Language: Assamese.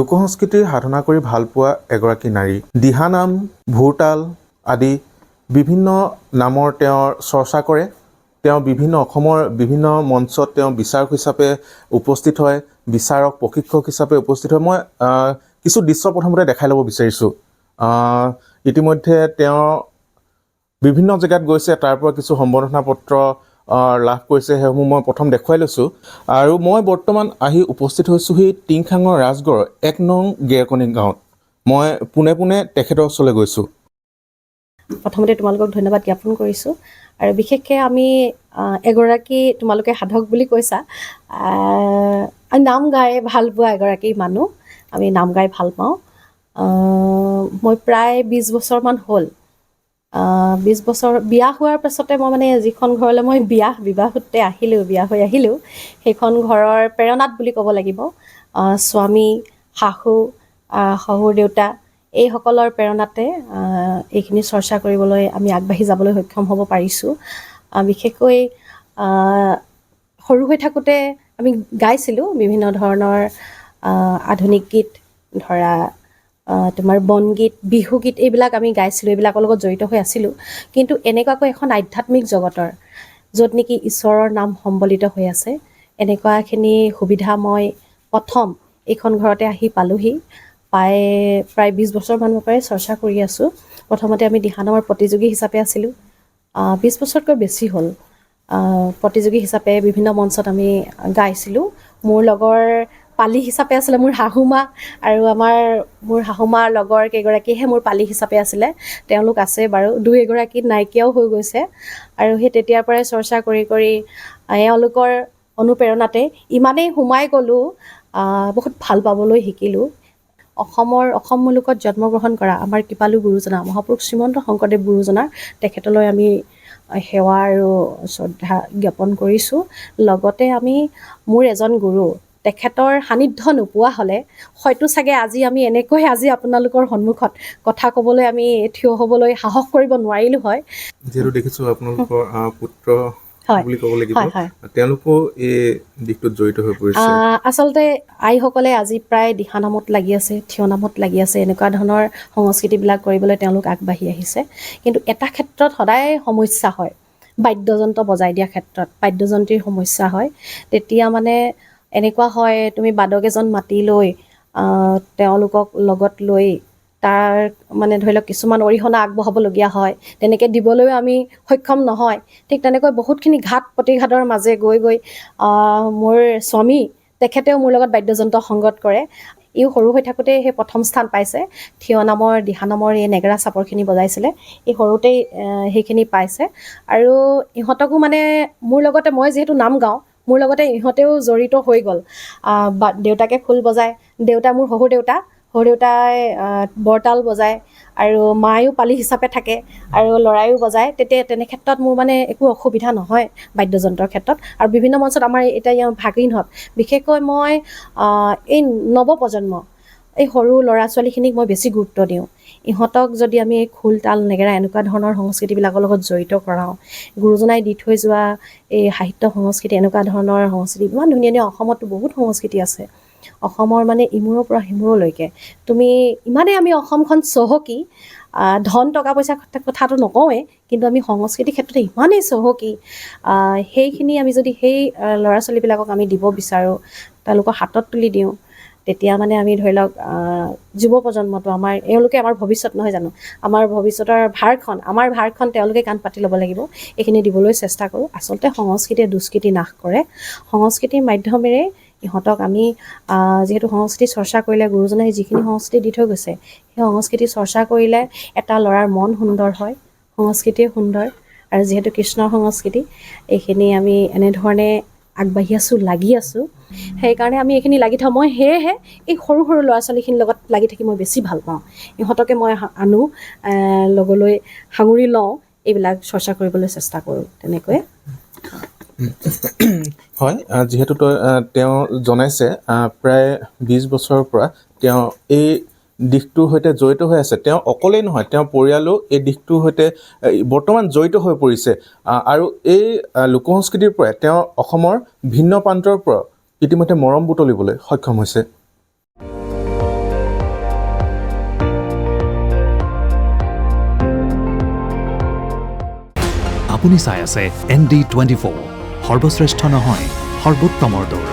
লোকসংস্কৃতিৰ সাধনা কৰি ভাল পোৱা এগৰাকী নাৰী দিহানাম ভোৰতাল আদি বিভিন্ন নামৰ তেওঁৰ চৰ্চা কৰে তেওঁ বিভিন্ন অসমৰ বিভিন্ন মঞ্চত তেওঁ বিচাৰক হিচাপে উপস্থিত হয় বিচাৰক প্ৰশিক্ষক হিচাপে উপস্থিত হয় মই কিছু দৃশ্য প্ৰথমতে দেখাই ল'ব বিচাৰিছোঁ ইতিমধ্যে তেওঁ বিভিন্ন জেগাত গৈছে তাৰ পৰা কিছু সম্বৰ্ধনা পত্ৰ লাভ কৰিছে সেইসমূহ মই প্ৰথম দেখুৱাই লৈছোঁ আৰু মই বৰ্তমান আহি উপস্থিত হৈছোঁহি টিংখাঙৰ ৰাজগড় ১ নং গেৰকণি গাঁৱত মই পোনে পোনে তেখেতৰ ওচৰলৈ গৈছোঁ প্ৰথমতে তোমালোকক ধন্যবাদ জ্ঞাপন কৰিছোঁ আৰু বিশেষকৈ আমি এগৰাকী তোমালোকে সাধক বুলি কৈছা নাম গাই ভাল পোৱা এগৰাকী মানুহ আমি নাম গাই ভাল পাওঁ মই প্ৰায় ২০ বছৰমান হ'ল ২০ বছৰ বিয়া হোৱাৰ পাছতে মই মানে যিখন ঘৰলৈ মই বিবাহতে বিয়া হৈ আহিলোঁ সেইখন ঘৰৰ প্ৰেৰণাত বুলি ক'ব লাগিব স্বামী শহুৰ দেউতা এইসকলৰ প্ৰেৰণাতে এইখিনি চৰ্চা কৰিবলৈ আমি আগবাঢ়ি যাবলৈ সক্ষম হ'ব পাৰিছোঁ বিশেষকৈ সৰু হৈ থাকোঁতে আমি গাইছিলোঁ বিভিন্ন ধৰণৰ আধুনিক গীত ধৰা তোমাৰ বনগীত বিহুগীত এইবিলাক আমি গাইছিলোঁ এইবিলাকৰ লগত জড়িত হৈ আছিলোঁ কিন্তু এনেকুৱাকৈ এখন আধ্যাত্মিক জগতৰ য'ত নেকি ঈশ্বৰৰ নাম সম্বলিত হৈ আছে এনেকুৱাখিনি সুবিধা মই প্ৰথম এইখন ঘৰতে আহি পালোহি প্ৰায় ২০ বছৰমানৰ পৰাই চৰ্চা কৰি আছোঁ প্ৰথমতে আমি দিহানামৰ প্ৰতিযোগী হিচাপে আছিলোঁ ২০ বছৰতকৈ বেছি হ'ল প্ৰতিযোগী হিচাপে বিভিন্ন মঞ্চত আমি গাইছিলোঁ মোৰ লগৰ পালি হিচাপে আছিলে মোৰ শাহুমা আৰু মোৰ শাহুমাৰ লগৰ কেইগৰাকীহে মোৰ পালি হিচাপে আছিলে তেওঁলোক আছে বাৰু দুই এগৰাকী নাইকিয়াও হৈ গৈছে আৰু সেই তেতিয়াৰ পৰাই চৰ্চা কৰি কৰি এওঁলোকৰ অনুপ্ৰেৰণাতে ইমানেই সোমাই গ'লোঁ বহুত ভাল পাবলৈ শিকিলোঁ অসম মুলুকত জন্মগ্ৰহণ কৰা আমাৰ কৃপালু গুৰুজনা মহাপুৰুষ শ্ৰীমন্ত শংকৰদেৱ গুৰুজনাৰ তেখেতলৈ আমি সেৱা আৰু শ্ৰদ্ধা জ্ঞাপন কৰিছোঁ লগতে আমি মোৰ এজন গুৰু তেখেতৰ সান্নিধ্য নোপোৱা হ'লে হয়তো চাগে আমি এনেকৈ আপোনালোকৰ সন্মুখত কথা ক'বলৈ আমি থিয় হ'বলৈ সাহস কৰিব নোৱাৰিলোঁ হয় যিহেতু দেখিছোঁ আপোনালোকৰ পুত্ৰ বুলি ক'ব লাগিব তেওঁলোকো এই দিশটোত জড়িত হৈ পৰিছে আচলতে আইসকলে আজি প্ৰায় দিহানামত লাগি আছে থিয় নামত লাগি আছে এনেকুৱা ধৰণৰ সংস্কৃতিবিলাক কৰিবলৈ তেওঁলোক আগবাঢ়ি আহিছে কিন্তু এটা ক্ষেত্ৰত সদায় সমস্যা হয় বাদ্যযন্ত্ৰ বজাই দিয়া ক্ষেত্ৰত বাদ্যযন্ত্ৰীৰ সমস্যা হয় তেতিয়া মানে এনেকুৱা হয় তুমি বাদক এজন মাতি লৈ তেওঁলোকক লগত লৈ তাৰ মানে ধৰি লওক কিছুমান অৰিহণা আগবঢ়াবলগীয়া হয় তেনেকৈ দিবলৈও আমি সক্ষম নহয় ঠিক তেনেকৈ বহুতখিনি ঘাত প্ৰতিঘাতৰ মাজে গৈ মোৰ স্বামী তেখেতেও মোৰ লগত বাদ্যযন্ত্ৰ সংগত কৰে ইও সৰু হৈ থাকোঁতে সেই প্ৰথম স্থান পাইছে থিয় নামৰ দিহানামৰ এই নেগেৰা চাপৰখিনি বজাইছিলে এই সৰুতেই সেইখিনি পাইছে আৰু ইহঁতকো মানে মোৰ লগতে মই যিহেতু নাম গাওঁ মোৰ লগতে ইহঁতেও জড়িত হৈ গ'ল দেউতাকে খোল বজায় দেউতা মোৰ শহুৰ দেউতাই বৰতাল বজায় আৰু মায়ো পালি হিচাপে থাকে আৰু ল'ৰায়ো বজায় তেনে ক্ষেত্ৰত মোৰ মানে একো অসুবিধা নহয় বাদ্যযন্ত্ৰৰ ক্ষেত্ৰত আৰু বিভিন্ন মঞ্চত আমাৰ এতিয়া ভাগিনহঁত বিশেষকৈ মই এই নৱপ্ৰজন্ম এই সৰু ল'ৰা ছোৱালীখিনিক মই বেছি গুৰুত্ব দিওঁ ইহঁতক যদি আমি খোল তাল নেগেৰা এনেকুৱা ধৰণৰ সংস্কৃতিবিলাকৰ লগত জড়িত কৰাওঁ গুৰুজনাই দি থৈ যোৱা এই সাহিত্য সংস্কৃতি এনেকুৱা ধৰণৰ সংস্কৃতি ইমান ধুনীয়া অসমতো বহুত সংস্কৃতি আছে অসমৰ মানে ইমূৰৰ পৰা সিমূৰলৈকে তুমি ইমানেই আমি অসমখন চহকী ধন টকা পইচা কথাটো নকওঁৱেই কিন্তু আমি সংস্কৃতিৰ ক্ষেত্ৰতে ইমানেই চহকী সেইখিনি আমি যদি সেই ল'ৰা ছোৱালীবিলাকক আমি দিব বিচাৰোঁ তেওঁলোকৰ হাতত তুলি দিওঁ তেতিয়া মানে আমি ধৰি লওক যুৱ প্ৰজন্মটো এওঁলোকে আমাৰ ভৱিষ্যত নহয় জানো আমাৰ ভৱিষ্যতৰ আমাৰ ভাৰখন তেওঁলোকে কাণ পাতি ল'ব লাগিব এইখিনি দিবলৈ চেষ্টা কৰোঁ আচলতে সংস্কৃতিয়ে দুষ্কৃতি নাশ কৰে সংস্কৃতিৰ মাধ্যমেৰে ইহঁতক আমি যিহেতু সংস্কৃতি চৰ্চা কৰিলে গুৰুজনাই যিখিনি সংস্কৃতি দি থৈ গৈছে সেই সংস্কৃতি চৰ্চা কৰিলে এটা ল'ৰাৰ মন সুন্দৰ হয় সংস্কৃতিয়ে সুন্দৰ আৰু যিহেতু কৃষ্ণৰ সংস্কৃতি এইখিনি আমি এনেধৰণে আগবাঢ়ি আছোঁ লাগি আছোঁ সেইকাৰণে আমি এইখিনি লাগি থাকোঁ মই সেয়েহে এই সৰু ল'ৰা ছোৱালীখিনিৰ লগত লাগি থাকি মই বেছি ভাল পাওঁ ইহঁতকে মই আনো লগলৈ সাঙুৰি লওঁ এইবিলাক চৰ্চা কৰিবলৈ চেষ্টা কৰোঁ তেনেকৈ হয় যিহেতু তেওঁ জনাইছে প্ৰায় ২০ বছৰৰ পৰা তেওঁ এই দিশটোৰ সৈতে জড়িত হৈ আছে তেওঁ অকলেই নহয় তেওঁ পৰিয়ালো এই দিশটোৰ সৈতে বৰ্তমান জড়িত হৈ পৰিছে আৰু এই লোকসংস্কৃতিৰ পৰাই তেওঁ অসমৰ ভিন্ন প্ৰান্তৰ পৰা ইতিমধ্যে মৰম বুটলিবলৈ সক্ষম হৈছে আপুনি চাই আছে ND24 সৰ্বশ্ৰেষ্ঠ নহয় সৰ্বোত্তমৰ দৌৰ